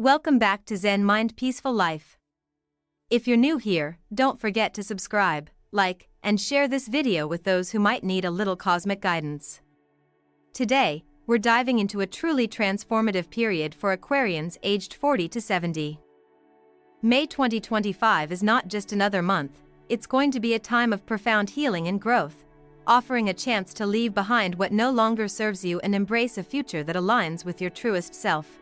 Welcome back to Zen Mind Peaceful Life. If you're new here, don't forget to subscribe, like, and share this video with those who might need a little cosmic guidance. Today, we're diving into a truly transformative period for Aquarians aged 40 to 70. May 2025 is not just another month, it's going to be a time of profound healing and growth, offering a chance to leave behind what no longer serves you and embrace a future that aligns with your truest self.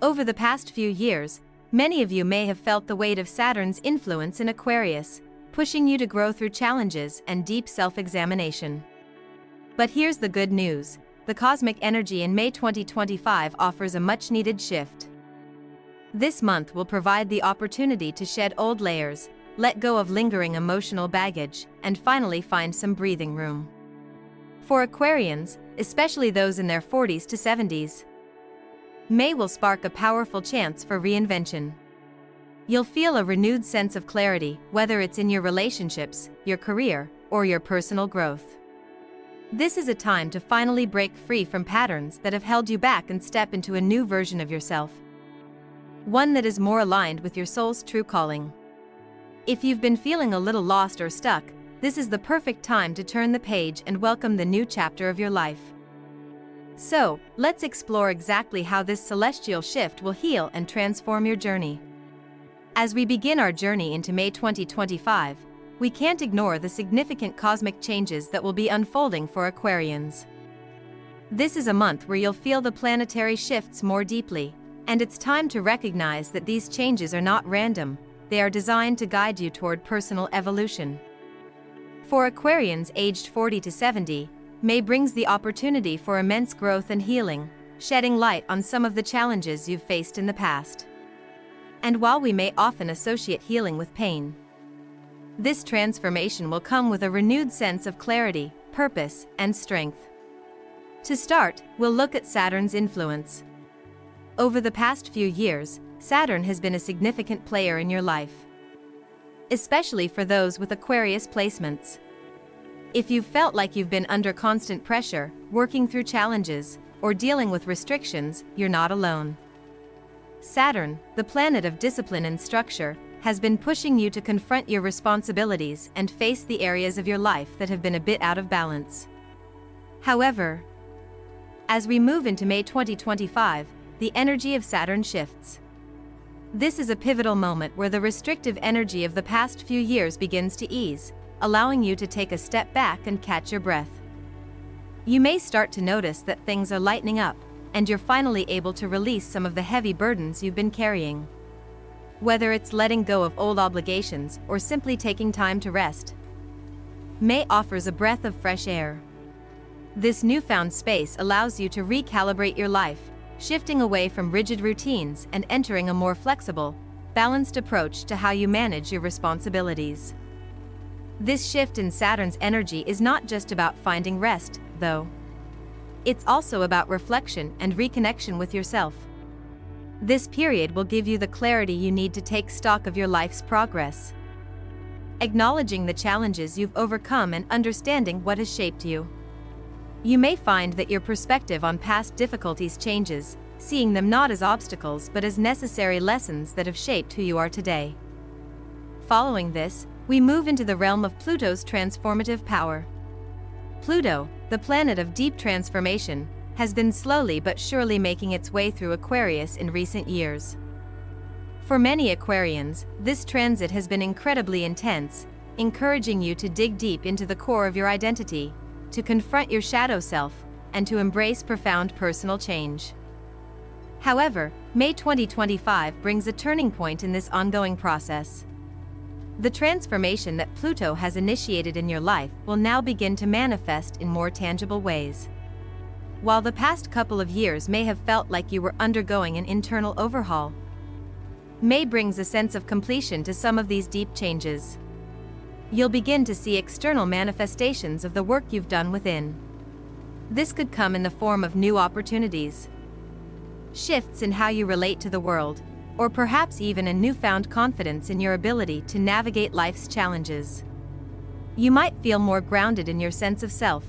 Over the past few years, many of you may have felt the weight of Saturn's influence in Aquarius, pushing you to grow through challenges and deep self-examination. But here's the good news: the cosmic energy in May 2025 offers a much-needed shift. This month will provide the opportunity to shed old layers, let go of lingering emotional baggage, and finally find some breathing room. For Aquarians, especially those in their 40s to 70s, May will spark a powerful chance for reinvention. You'll feel a renewed sense of clarity, whether it's in your relationships, your career, or your personal growth. This is a time to finally break free from patterns that have held you back and step into a new version of yourself. One that is more aligned with your soul's true calling. If you've been feeling a little lost or stuck, this is the perfect time to turn the page and welcome the new chapter of your life. So, let's explore exactly how this celestial shift will heal and transform your journey. As we begin our journey into May 2025, we can't ignore the significant cosmic changes that will be unfolding for Aquarians. This is a month where you'll feel the planetary shifts more deeply, and it's time to recognize that these changes are not random, they are designed to guide you toward personal evolution. For Aquarians aged 40 to 70, May brings the opportunity for immense growth and healing, shedding light on some of the challenges you've faced in the past. And while we may often associate healing with pain, this transformation will come with a renewed sense of clarity, purpose, and strength. To start, we'll look at Saturn's influence. Over the past few years, Saturn has been a significant player in your life, especially for those with Aquarius placements. If you've felt like you've been under constant pressure, working through challenges, or dealing with restrictions, you're not alone. Saturn, the planet of discipline and structure, has been pushing you to confront your responsibilities and face the areas of your life that have been a bit out of balance. However, as we move into May 2025, the energy of Saturn shifts. This is a pivotal moment where the restrictive energy of the past few years begins to ease, allowing you to take a step back and catch your breath. You may start to notice that things are lightening up, and you're finally able to release some of the heavy burdens you've been carrying. Whether it's letting go of old obligations or simply taking time to rest, May offers a breath of fresh air. This newfound space allows you to recalibrate your life, shifting away from rigid routines and entering a more flexible, balanced approach to how you manage your responsibilities. This shift in Saturn's energy is not just about finding rest, though. It's also about reflection and reconnection with yourself. This period will give you the clarity you need to take stock of your life's progress, acknowledging the challenges you've overcome and understanding what has shaped you. You may find that your perspective on past difficulties changes, seeing them not as obstacles but as necessary lessons that have shaped who you are today. Following this, we move into the realm of Pluto's transformative power. Pluto, the planet of deep transformation, has been slowly but surely making its way through Aquarius in recent years. For many Aquarians, this transit has been incredibly intense, encouraging you to dig deep into the core of your identity, to confront your shadow self, and to embrace profound personal change. However, May 2025 brings a turning point in this ongoing process. The transformation that Pluto has initiated in your life will now begin to manifest in more tangible ways. While the past couple of years may have felt like you were undergoing an internal overhaul, May brings a sense of completion to some of these deep changes. You'll begin to see external manifestations of the work you've done within. This could come in the form of new opportunities, shifts in how you relate to the world, or perhaps even a newfound confidence in your ability to navigate life's challenges. You might feel more grounded in your sense of self,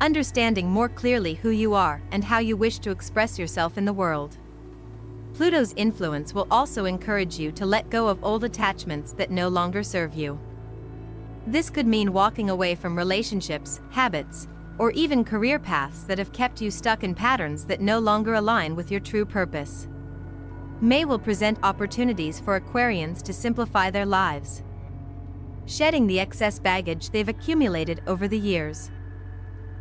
understanding more clearly who you are and how you wish to express yourself in the world. Pluto's influence will also encourage you to let go of old attachments that no longer serve you. This could mean walking away from relationships, habits, or even career paths that have kept you stuck in patterns that no longer align with your true purpose. May will present opportunities for Aquarians to simplify their lives, shedding the excess baggage they've accumulated over the years.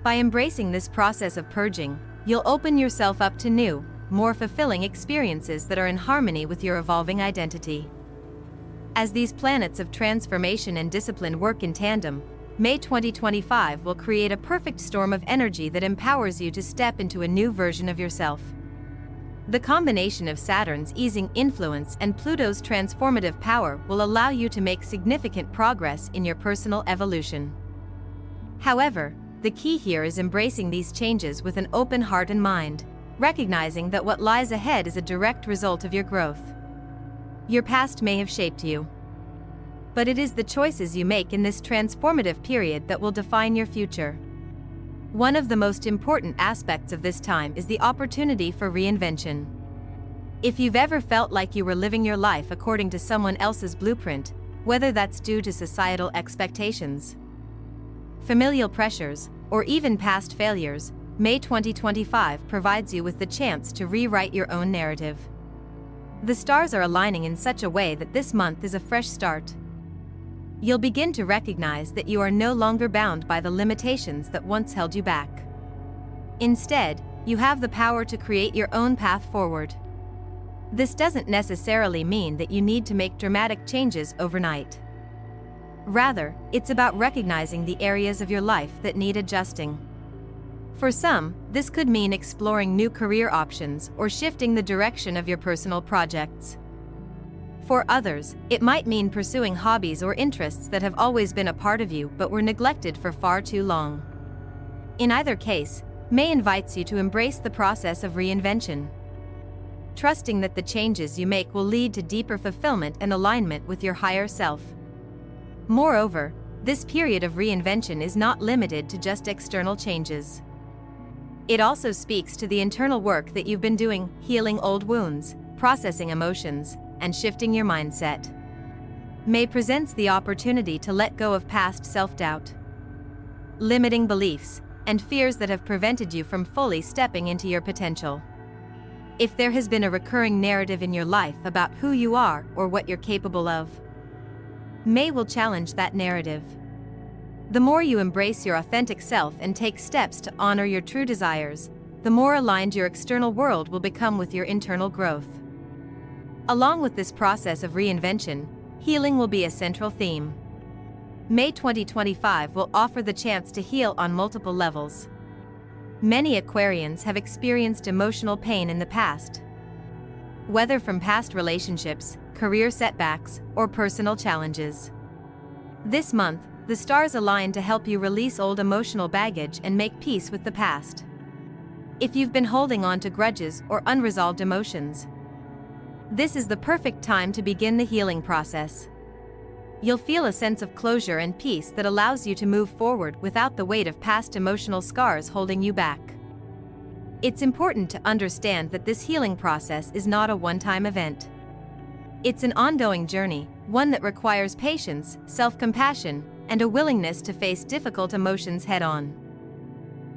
By embracing this process of purging, you'll open yourself up to new, more fulfilling experiences that are in harmony with your evolving identity. As these planets of transformation and discipline work in tandem, May 2025 will create a perfect storm of energy that empowers you to step into a new version of yourself. The combination of Saturn's easing influence and Pluto's transformative power will allow you to make significant progress in your personal evolution. However, the key here is embracing these changes with an open heart and mind, recognizing that what lies ahead is a direct result of your growth. Your past may have shaped you, but it is the choices you make in this transformative period that will define your future. One of the most important aspects of this time is the opportunity for reinvention. If you've ever felt like you were living your life according to someone else's blueprint, whether that's due to societal expectations, familial pressures, or even past failures, May 2025 provides you with the chance to rewrite your own narrative. The stars are aligning in such a way that this month is a fresh start. You'll begin to recognize that you are no longer bound by the limitations that once held you back. Instead, you have the power to create your own path forward. This doesn't necessarily mean that you need to make dramatic changes overnight. Rather, it's about recognizing the areas of your life that need adjusting. For some, this could mean exploring new career options or shifting the direction of your personal projects. For others, it might mean pursuing hobbies or interests that have always been a part of you but were neglected for far too long. In either case, May invites you to embrace the process of reinvention, trusting that the changes you make will lead to deeper fulfillment and alignment with your higher self. Moreover, this period of reinvention is not limited to just external changes. It also speaks to the internal work that you've been doing, healing old wounds, processing emotions, and shifting your mindset. May presents the opportunity to let go of past self-doubt, limiting beliefs, and fears that have prevented you from fully stepping into your potential. If there has been a recurring narrative in your life about who you are or what you're capable of, May will challenge that narrative. The more you embrace your authentic self and take steps to honor your true desires, the more aligned your external world will become with your internal growth. Along with this process of reinvention, healing will be a central theme. May 2025 will offer the chance to heal on multiple levels. Many Aquarians have experienced emotional pain in the past, whether from past relationships, career setbacks, or personal challenges. This month, the stars align to help you release old emotional baggage and make peace with the past. If you've been holding on to grudges or unresolved emotions, this is the perfect time to begin the healing process. You'll feel a sense of closure and peace that allows you to move forward without the weight of past emotional scars holding you back. It's important to understand that this healing process is not a one-time event. It's an ongoing journey, one that requires patience, self-compassion, and a willingness to face difficult emotions head-on.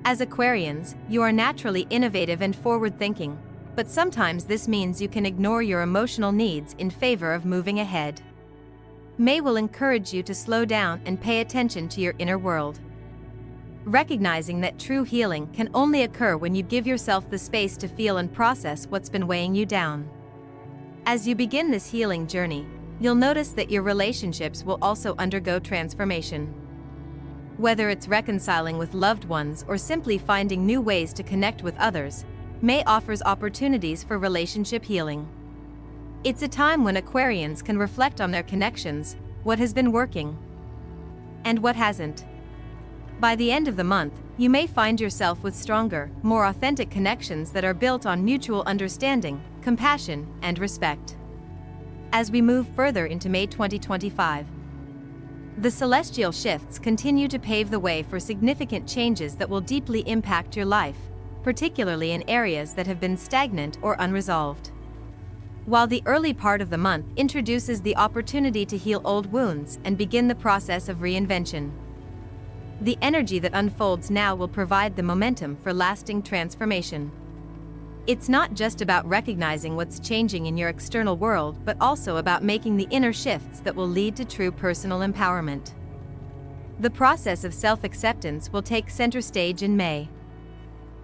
As Aquarians, you are naturally innovative and forward-thinking, but sometimes this means you can ignore your emotional needs in favor of moving ahead. May will encourage you to slow down and pay attention to your inner world, recognizing that true healing can only occur when you give yourself the space to feel and process what's been weighing you down. As you begin this healing journey, you'll notice that your relationships will also undergo transformation. Whether it's reconciling with loved ones or simply finding new ways to connect with others, May offers opportunities for relationship healing. It's a time when Aquarians can reflect on their connections, what has been working, and what hasn't. By the end of the month, you may find yourself with stronger, more authentic connections that are built on mutual understanding, compassion, and respect. As we move further into May 2025, the celestial shifts continue to pave the way for significant changes that will deeply impact your life, particularly in areas that have been stagnant or unresolved. while the early part of the month introduces the opportunity to heal old wounds and begin the process of reinvention. The energy that unfolds now will provide the momentum for lasting transformation. It's not just about recognizing what's changing in your external world, but also about making the inner shifts that will lead to true personal empowerment. The process of self-acceptance will take center stage in May.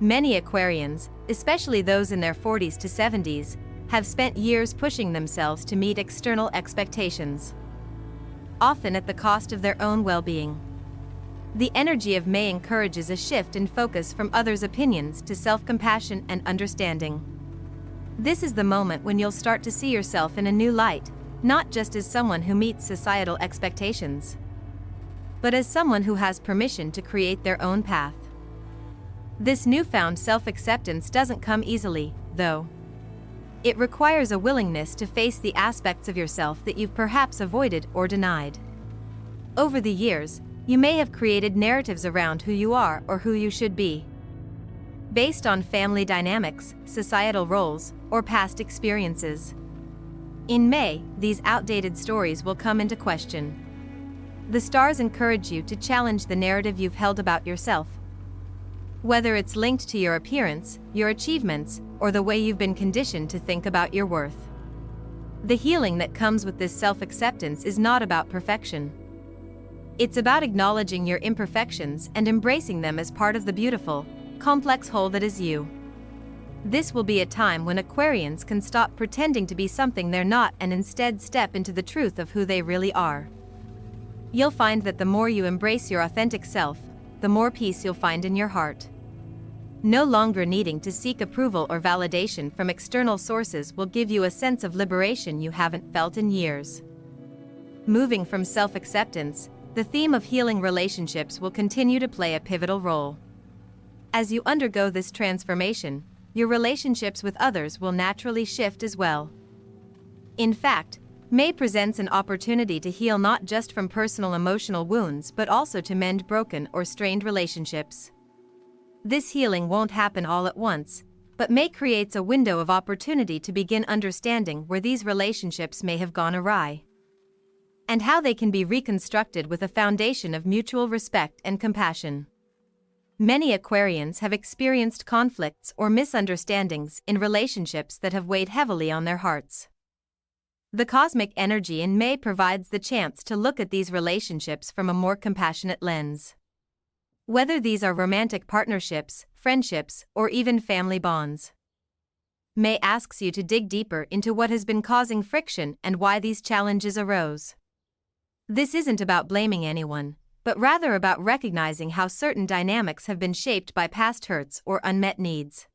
Many Aquarians, especially those in their 40s to 70s, have spent years pushing themselves to meet external expectations, often at the cost of their own well-being. The energy of May encourages a shift in focus from others' opinions to self-compassion and understanding. This is the moment when you'll start to see yourself in a new light, not just as someone who meets societal expectations, but as someone who has permission to create their own path. This newfound self-acceptance doesn't come easily, though. It requires a willingness to face the aspects of yourself that you've perhaps avoided or denied. Over the years, you may have created narratives around who you are or who you should be, based on family dynamics, societal roles, or past experiences. In May, these outdated stories will come into question. The stars encourage you to challenge the narrative you've held about yourself, whether it's linked to your appearance, your achievements, or the way you've been conditioned to think about your worth. The healing that comes with this self-acceptance is not about perfection. It's about acknowledging your imperfections and embracing them as part of the beautiful, complex whole that is you. This will be a time when Aquarians can stop pretending to be something they're not and instead step into the truth of who they really are. You'll find that the more you embrace your authentic self, the more peace you'll find in your heart. No longer needing to seek approval or validation from external sources will give you a sense of liberation you haven't felt in years. Moving from self-acceptance, the theme of healing relationships will continue to play a pivotal role. As you undergo this transformation, your relationships with others will naturally shift as well. In fact, May presents an opportunity to heal not just from personal emotional wounds but also to mend broken or strained relationships. This healing won't happen all at once, but May creates a window of opportunity to begin understanding where these relationships may have gone awry, and how they can be reconstructed with a foundation of mutual respect and compassion. Many Aquarians have experienced conflicts or misunderstandings in relationships that have weighed heavily on their hearts. The cosmic energy in May provides the chance to look at these relationships from a more compassionate lens. Whether these are romantic partnerships, friendships, or even family bonds, May asks you to dig deeper into what has been causing friction and why these challenges arose. This isn't about blaming anyone, but rather about recognizing how certain dynamics have been shaped by past hurts or unmet needs.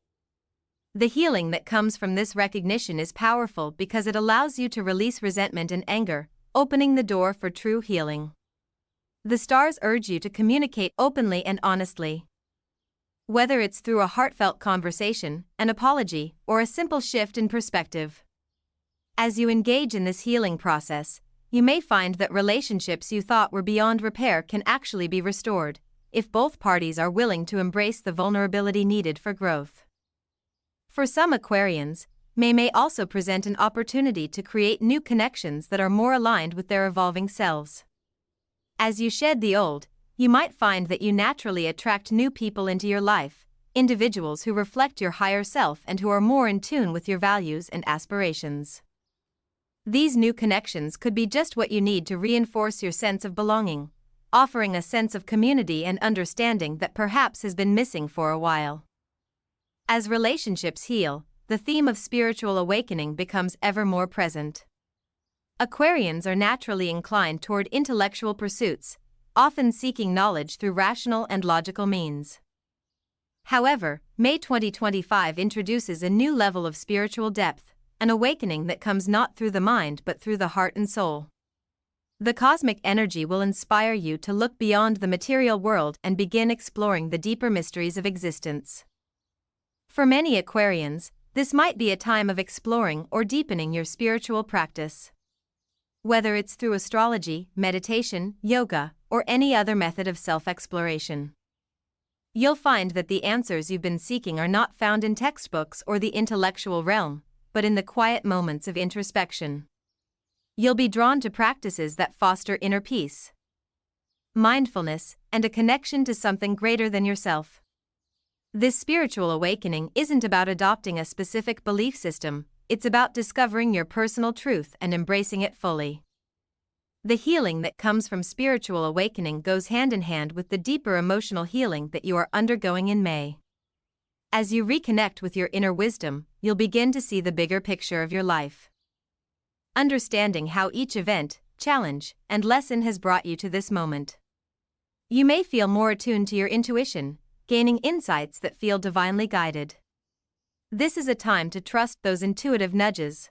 The healing that comes from this recognition is powerful because it allows you to release resentment and anger, opening the door for true healing. The stars urge you to communicate openly and honestly. Whether it's through a heartfelt conversation, an apology, or a simple shift in perspective. As you engage in this healing process, you may find that relationships you thought were beyond repair can actually be restored, if both parties are willing to embrace the vulnerability needed for growth. For some Aquarians, May also present an opportunity to create new connections that are more aligned with their evolving selves. As you shed the old, you might find that you naturally attract new people into your life, individuals who reflect your higher self and who are more in tune with your values and aspirations. These new connections could be just what you need to reinforce your sense of belonging, offering a sense of community and understanding that perhaps has been missing for a while. As relationships heal, the theme of spiritual awakening becomes ever more present. Aquarians are naturally inclined toward intellectual pursuits, often seeking knowledge through rational and logical means. However, May 2025 introduces a new level of spiritual depth, an awakening that comes not through the mind but through the heart and soul. The cosmic energy will inspire you to look beyond the material world and begin exploring the deeper mysteries of existence. For many Aquarians, this might be a time of exploring or deepening your spiritual practice. Whether it's through astrology, meditation, yoga, or any other method of self-exploration, you'll find that the answers you've been seeking are not found in textbooks or the intellectual realm, but in the quiet moments of introspection. You'll be drawn to practices that foster inner peace, mindfulness, and a connection to something greater than yourself. This spiritual awakening isn't about adopting a specific belief system, it's about discovering your personal truth and embracing it fully. The healing that comes from spiritual awakening goes hand in hand with the deeper emotional healing that you are undergoing in May. As you reconnect with your inner wisdom, you'll begin to see the bigger picture of your life, understanding how each event, challenge, and lesson has brought you to this moment. You may feel more attuned to your intuition, gaining insights that feel divinely guided. This is a time to trust those intuitive nudges,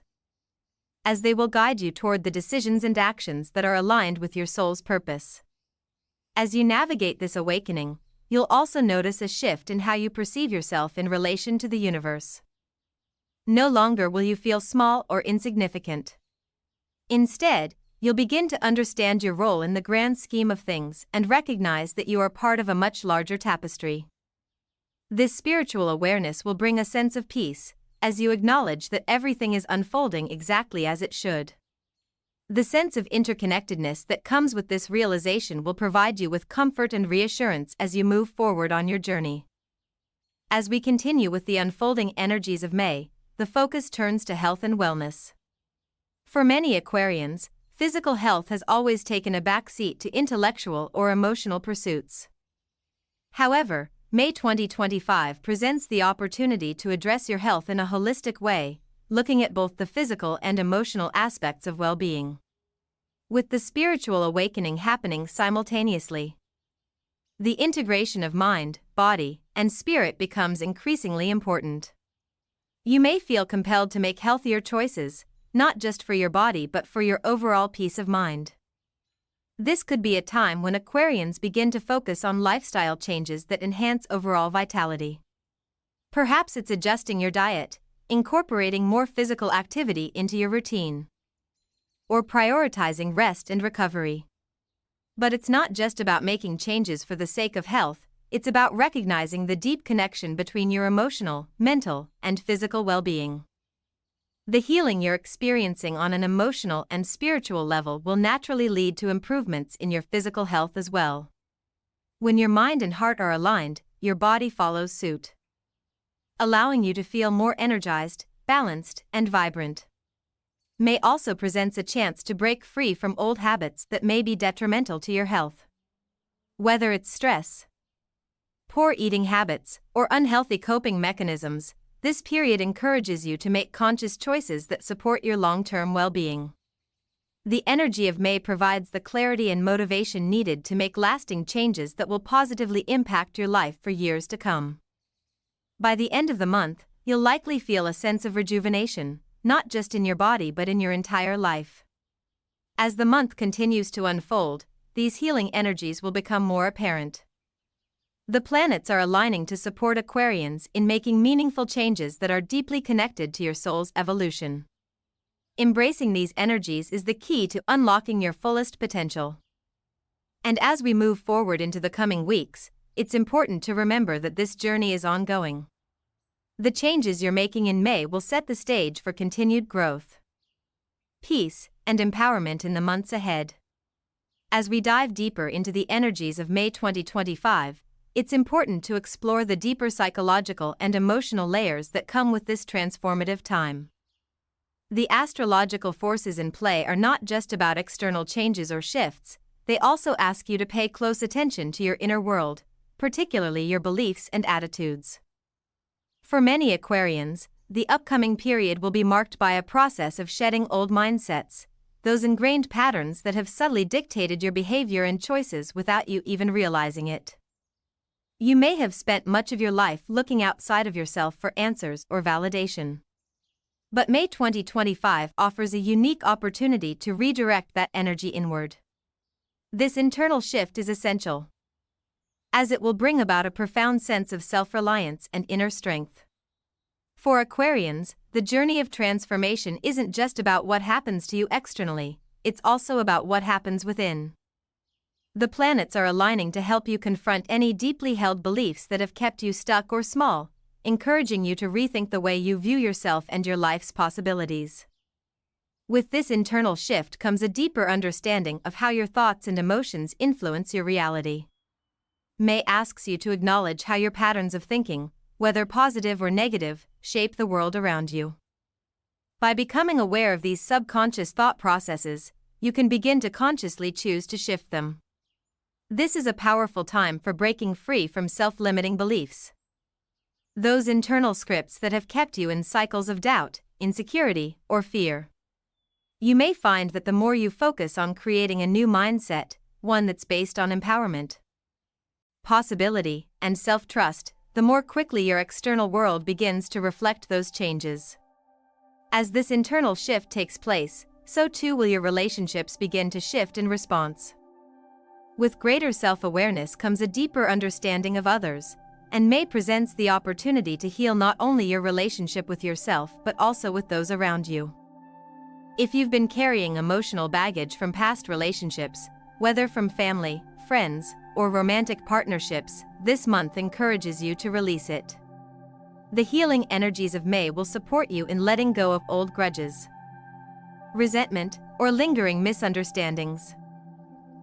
as they will guide you toward the decisions and actions that are aligned with your soul's purpose. As you navigate this awakening, you'll also notice a shift in how you perceive yourself in relation to the universe. No longer will you feel small or insignificant. Instead, you'll begin to understand your role in the grand scheme of things and recognize that you are part of a much larger tapestry. This spiritual awareness will bring a sense of peace, as you acknowledge that everything is unfolding exactly as it should. The sense of interconnectedness that comes with this realization will provide you with comfort and reassurance as you move forward on your journey. As we continue with the unfolding energies of May, the focus turns to health and wellness. For many Aquarians, physical health has always taken a back seat to intellectual or emotional pursuits. However, May 2025 presents the opportunity to address your health in a holistic way, looking at both the physical and emotional aspects of well-being. With the spiritual awakening happening simultaneously, the integration of mind, body, and spirit becomes increasingly important. You may feel compelled to make healthier choices, not just for your body but for your overall peace of mind. This could be a time when Aquarians begin to focus on lifestyle changes that enhance overall vitality. Perhaps it's adjusting your diet, incorporating more physical activity into your routine, or prioritizing rest and recovery. But it's not just about making changes for the sake of health, it's about recognizing the deep connection between your emotional, mental, and physical well-being. The healing you're experiencing on an emotional and spiritual level will naturally lead to improvements in your physical health as well. When your mind and heart are aligned, your body follows suit, allowing you to feel more energized, balanced, and vibrant. May also presents a chance to break free from old habits that may be detrimental to your health. Whether it's stress, poor eating habits, or unhealthy coping mechanisms, this period encourages you to make conscious choices that support your long-term well-being. The energy of May provides the clarity and motivation needed to make lasting changes that will positively impact your life for years to come. By the end of the month, you'll likely feel a sense of rejuvenation, not just in your body but in your entire life. As the month continues to unfold, these healing energies will become more apparent. The planets are aligning to support Aquarians in making meaningful changes that are deeply connected to your soul's evolution. Embracing these energies is the key to unlocking your fullest potential. And as we move forward into the coming weeks, it's important to remember that this journey is ongoing. The changes you're making in May will set the stage for continued growth, peace, and empowerment in the months ahead. As we dive deeper into the energies of May 2025, it's important to explore the deeper psychological and emotional layers that come with this transformative time. The astrological forces in play are not just about external changes or shifts, they also ask you to pay close attention to your inner world, particularly your beliefs and attitudes. For many Aquarians, the upcoming period will be marked by a process of shedding old mindsets, those ingrained patterns that have subtly dictated your behavior and choices without you even realizing it. You may have spent much of your life looking outside of yourself for answers or validation. But May 2025 offers a unique opportunity to redirect that energy inward. This internal shift is essential, as it will bring about a profound sense of self-reliance and inner strength. For Aquarians, the journey of transformation isn't just about what happens to you externally, it's also about what happens within. The planets are aligning to help you confront any deeply held beliefs that have kept you stuck or small, encouraging you to rethink the way you view yourself and your life's possibilities. With this internal shift comes a deeper understanding of how your thoughts and emotions influence your reality. May asks you to acknowledge how your patterns of thinking, whether positive or negative, shape the world around you. By becoming aware of these subconscious thought processes, you can begin to consciously choose to shift them. This is a powerful time for breaking free from self-limiting beliefs. Those internal scripts that have kept you in cycles of doubt, insecurity, or fear. You may find that the more you focus on creating a new mindset, one that's based on empowerment, possibility, and self-trust, the more quickly your external world begins to reflect those changes. As this internal shift takes place, so too will your relationships begin to shift in response. With greater self-awareness comes a deeper understanding of others, and May presents the opportunity to heal not only your relationship with yourself but also with those around you. If you've been carrying emotional baggage from past relationships, whether from family, friends, or romantic partnerships, this month encourages you to release it. The healing energies of May will support you in letting go of old grudges, resentment, or lingering misunderstandings.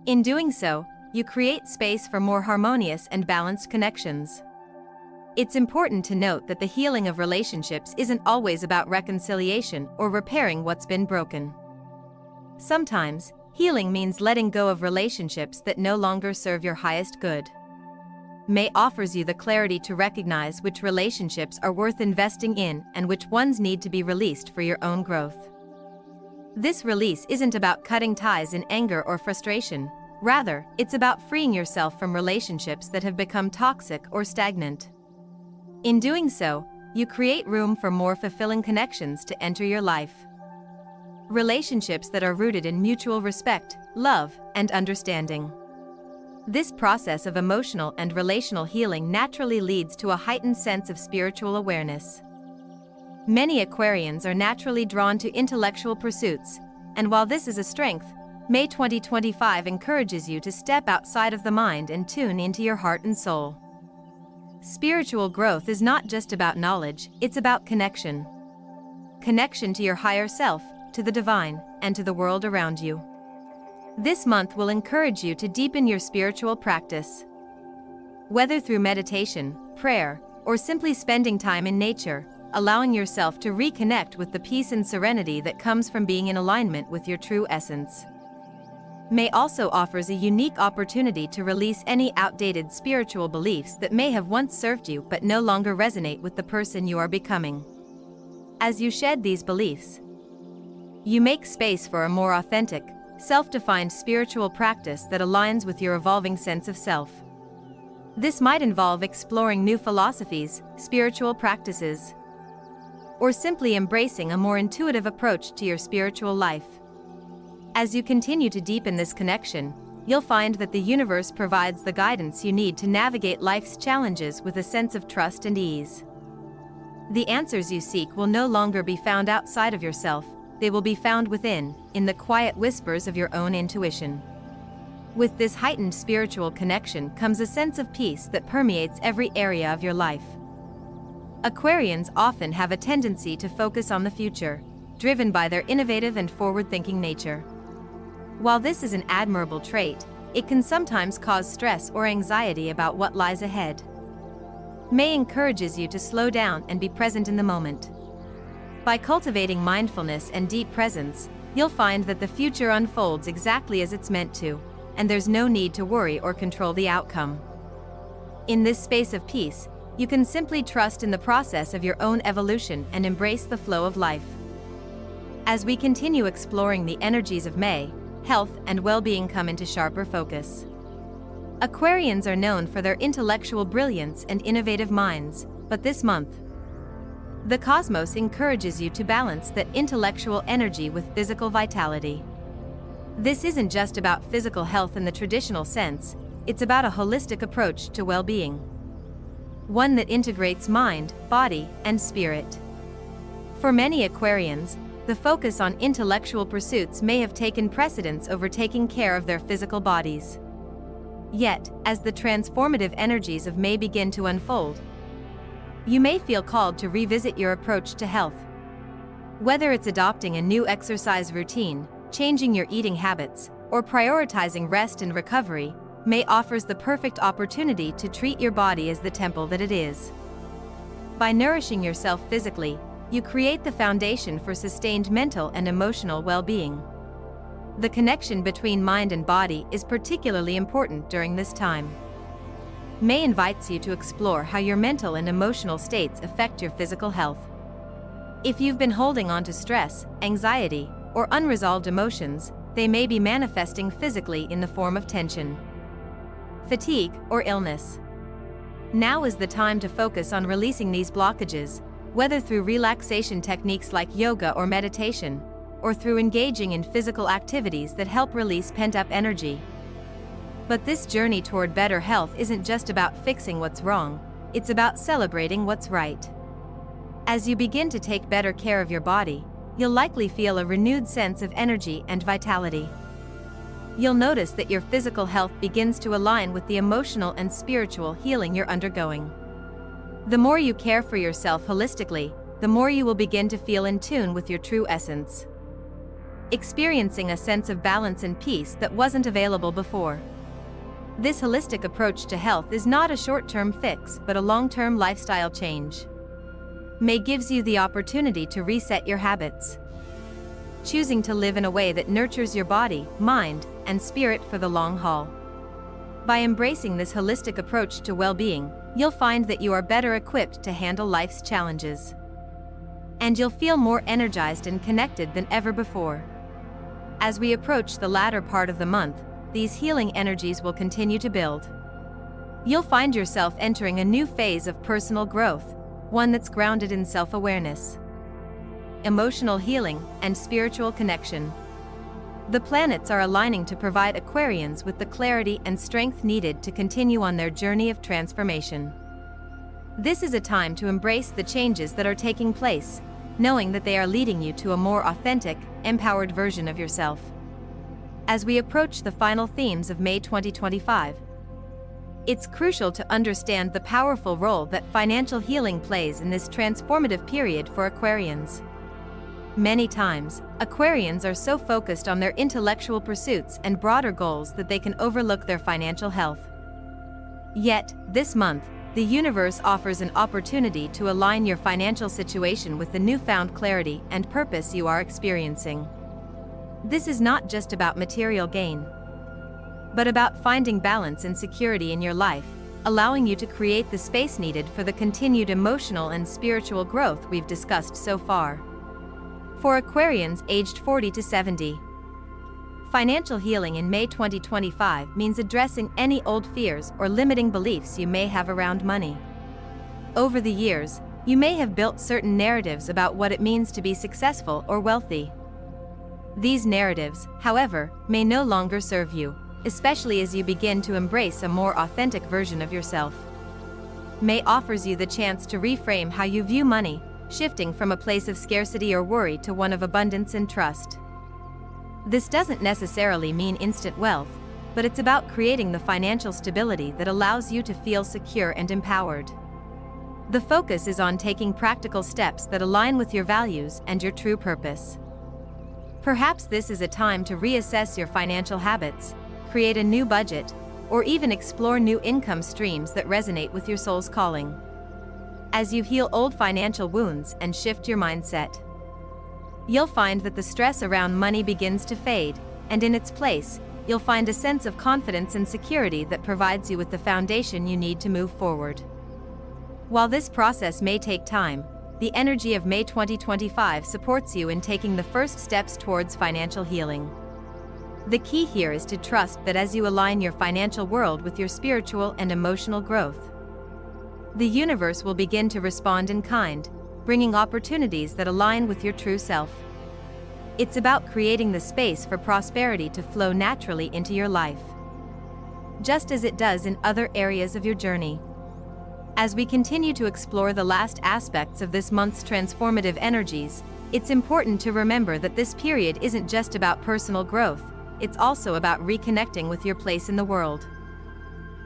In doing so, you create space for more harmonious and balanced connections. It's important to note that the healing of relationships isn't always about reconciliation or repairing what's been broken. Sometimes, healing means letting go of relationships that no longer serve your highest good. May offers you the clarity to recognize which relationships are worth investing in and which ones need to be released for your own growth. This release isn't about cutting ties in anger or frustration. Rather, it's about freeing yourself from relationships that have become toxic or stagnant. In doing so, you create room for more fulfilling connections to enter your life. Relationships that are rooted in mutual respect, love, and understanding. This process of emotional and relational healing naturally leads to a heightened sense of spiritual awareness. Many Aquarians are naturally drawn to intellectual pursuits, and while this is a strength, May 2025 encourages you to step outside of the mind and tune into your heart and soul. Spiritual growth is not just about knowledge, it's about connection. Connection to your higher self, to the divine, and to the world around you. This month will encourage you to deepen your spiritual practice. Whether through meditation, prayer, or simply spending time in nature, allowing yourself to reconnect with the peace and serenity that comes from being in alignment with your true essence. May also offers a unique opportunity to release any outdated spiritual beliefs that may have once served you but no longer resonate with the person you are becoming. As you shed these beliefs, you make space for a more authentic, self-defined spiritual practice that aligns with your evolving sense of self. This might involve exploring new philosophies, spiritual practices, or simply embracing a more intuitive approach to your spiritual life. As you continue to deepen this connection, you'll find that the universe provides the guidance you need to navigate life's challenges with a sense of trust and ease. The answers you seek will no longer be found outside of yourself, they will be found within, in the quiet whispers of your own intuition. With this heightened spiritual connection comes a sense of peace that permeates every area of your life. Aquarians often have a tendency to focus on the future, driven by their innovative and forward-thinking nature. While this is an admirable trait, it can sometimes cause stress or anxiety about what lies ahead. May encourages you to slow down and be present in the moment. By cultivating mindfulness and deep presence, you'll find that the future unfolds exactly as it's meant to, and there's no need to worry or control the outcome. In this space of peace, you can simply trust in the process of your own evolution and embrace the flow of life. As we continue exploring the energies of May, health and well-being come into sharper focus. Aquarians are known for their intellectual brilliance and innovative minds, but this month, the cosmos encourages you to balance that intellectual energy with physical vitality. This isn't just about physical health in the traditional sense, it's about a holistic approach to well-being. One that integrates mind, body, and spirit. For many Aquarians, the focus on intellectual pursuits may have taken precedence over taking care of their physical bodies. Yet, as the transformative energies of May begin to unfold, you may feel called to revisit your approach to health. Whether it's adopting a new exercise routine, changing your eating habits, or prioritizing rest and recovery, May offers the perfect opportunity to treat your body as the temple that it is. By nourishing yourself physically, you create the foundation for sustained mental and emotional well-being. The connection between mind and body is particularly important during this time. May invites you to explore how your mental and emotional states affect your physical health. If you've been holding on to stress, anxiety, or unresolved emotions, they may be manifesting physically in the form of tension, fatigue, or illness. Now is the time to focus on releasing these blockages, whether through relaxation techniques like yoga or meditation, or through engaging in physical activities that help release pent-up energy. But this journey toward better health isn't just about fixing what's wrong, it's about celebrating what's right. As you begin to take better care of your body, you'll likely feel a renewed sense of energy and vitality. You'll notice that your physical health begins to align with the emotional and spiritual healing you're undergoing. The more you care for yourself holistically, the more you will begin to feel in tune with your true essence, experiencing a sense of balance and peace that wasn't available before. This holistic approach to health is not a short-term fix but a long-term lifestyle change. May gives you the opportunity to reset your habits, choosing to live in a way that nurtures your body, mind, and spirit for the long haul. By embracing this holistic approach to well-being, you'll find that you are better equipped to handle life's challenges. And you'll feel more energized and connected than ever before. As we approach the latter part of the month, these healing energies will continue to build. You'll find yourself entering a new phase of personal growth, one that's grounded in self-awareness, emotional healing, and spiritual connection. The planets are aligning to provide Aquarians with the clarity and strength needed to continue on their journey of transformation. This is a time to embrace the changes that are taking place, knowing that they are leading you to a more authentic, empowered version of yourself. As we approach the final themes of May 2025, it's crucial to understand the powerful role that financial healing plays in this transformative period for Aquarians. Many times, Aquarians are so focused on their intellectual pursuits and broader goals that they can overlook their financial health. Yet, this month, the universe offers an opportunity to align your financial situation with the newfound clarity and purpose you are experiencing. This is not just about material gain, but about finding balance and security in your life, allowing you to create the space needed for the continued emotional and spiritual growth we've discussed so far. For Aquarians aged 40 to 70, financial healing in May 2025 means addressing any old fears or limiting beliefs you may have around money. Over the years, you may have built certain narratives about what it means to be successful or wealthy. These narratives, however, may no longer serve you, especially as you begin to embrace a more authentic version of yourself. May offers you the chance to reframe how you view money, shifting from a place of scarcity or worry to one of abundance and trust. This doesn't necessarily mean instant wealth, but it's about creating the financial stability that allows you to feel secure and empowered. The focus is on taking practical steps that align with your values and your true purpose. Perhaps this is a time to reassess your financial habits, create a new budget, or even explore new income streams that resonate with your soul's calling. As you heal old financial wounds and shift your mindset, you'll find that the stress around money begins to fade, and in its place, you'll find a sense of confidence and security that provides you with the foundation you need to move forward. While this process may take time, the energy of May 2025 supports you in taking the first steps towards financial healing. The key here is to trust that as you align your financial world with your spiritual and emotional growth, the universe will begin to respond in kind, bringing opportunities that align with your true self. It's about creating the space for prosperity to flow naturally into your life, just as it does in other areas of your journey. As we continue to explore the last aspects of this month's transformative energies, it's important to remember that this period isn't just about personal growth, it's also about reconnecting with your place in the world.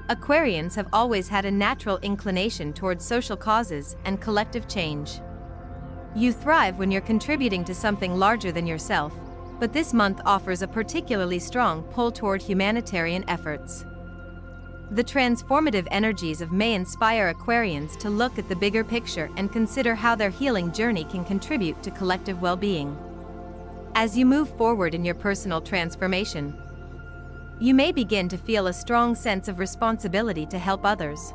Aquarians have always had a natural inclination towards social causes and collective change. You thrive when you're contributing to something larger than yourself, but this month offers a particularly strong pull toward humanitarian efforts. The transformative energies of May inspire Aquarians to look at the bigger picture and consider how their healing journey can contribute to collective well-being. As you move forward in your personal transformation, you may begin to feel a strong sense of responsibility to help others.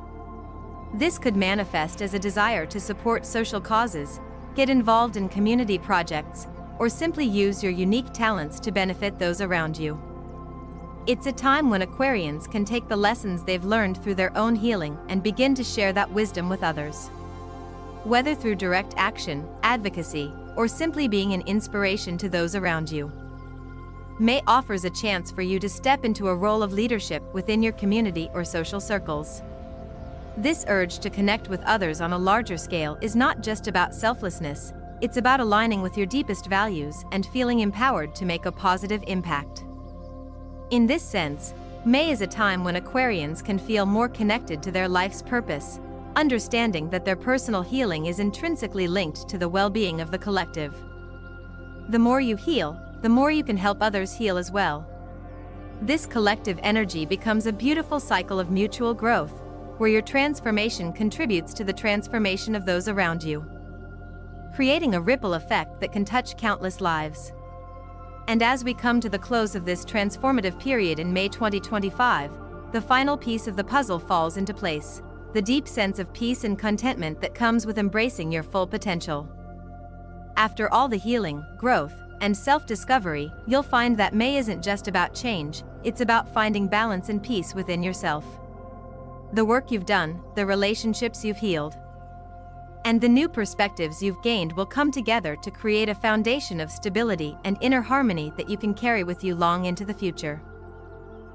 This could manifest as a desire to support social causes, get involved in community projects, or simply use your unique talents to benefit those around you. It's a time when Aquarians can take the lessons they've learned through their own healing and begin to share that wisdom with others. Whether through direct action, advocacy, or simply being an inspiration to those around you, May offers a chance for you to step into a role of leadership within your community or social circles. This urge to connect with others on a larger scale is not just about selflessness, it's about aligning with your deepest values and feeling empowered to make a positive impact. In this sense, May is a time when Aquarians can feel more connected to their life's purpose, understanding that their personal healing is intrinsically linked to the well-being of the collective. The more you heal, the more you can help others heal as well. This collective energy becomes a beautiful cycle of mutual growth, where your transformation contributes to the transformation of those around you, creating a ripple effect that can touch countless lives. And as we come to the close of this transformative period in May 2025, the final piece of the puzzle falls into place: the deep sense of peace and contentment that comes with embracing your full potential. After all the healing, growth, and self-discovery, you'll find that May isn't just about change, it's about finding balance and peace within yourself. The work you've done, the relationships you've healed, and the new perspectives you've gained will come together to create a foundation of stability and inner harmony that you can carry with you long into the future.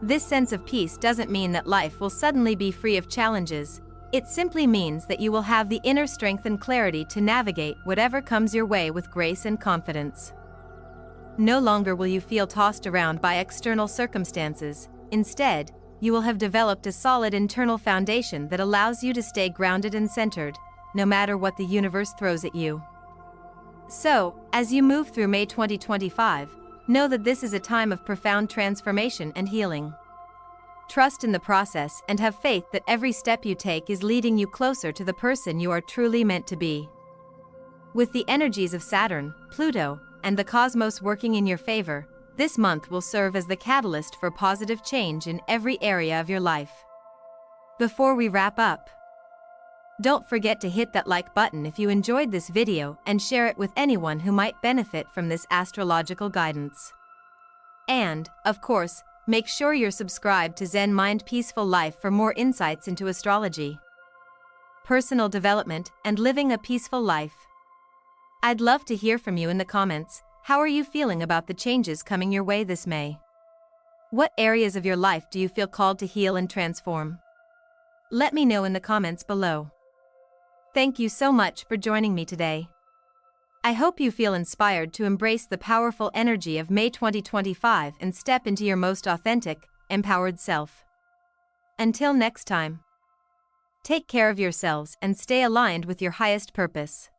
This sense of peace doesn't mean that life will suddenly be free of challenges, it simply means that you will have the inner strength and clarity to navigate whatever comes your way with grace and confidence. No longer will you feel tossed around by external circumstances. Instead, you will have developed a solid internal foundation that allows you to stay grounded and centered, no matter what the universe throws at you. So, as you move through May 2025, know that this is a time of profound transformation and healing. Trust in the process and have faith that every step you take is leading you closer to the person you are truly meant to be. With the energies of Saturn, Pluto, and the cosmos working in your favor, this month will serve as the catalyst for positive change in every area of your life. Before we wrap up, don't forget to hit that like button if you enjoyed this video and share it with anyone who might benefit from this astrological guidance. And, of course, make sure you're subscribed to Zen Mind Peaceful Life for more insights into astrology, personal development, and living a peaceful life. I'd love to hear from you in the comments. How are you feeling about the changes coming your way this May? What areas of your life do you feel called to heal and transform? Let me know in the comments below. Thank you so much for joining me today. I hope you feel inspired to embrace the powerful energy of May 2025 and step into your most authentic, empowered self. Until next time, take care of yourselves and stay aligned with your highest purpose.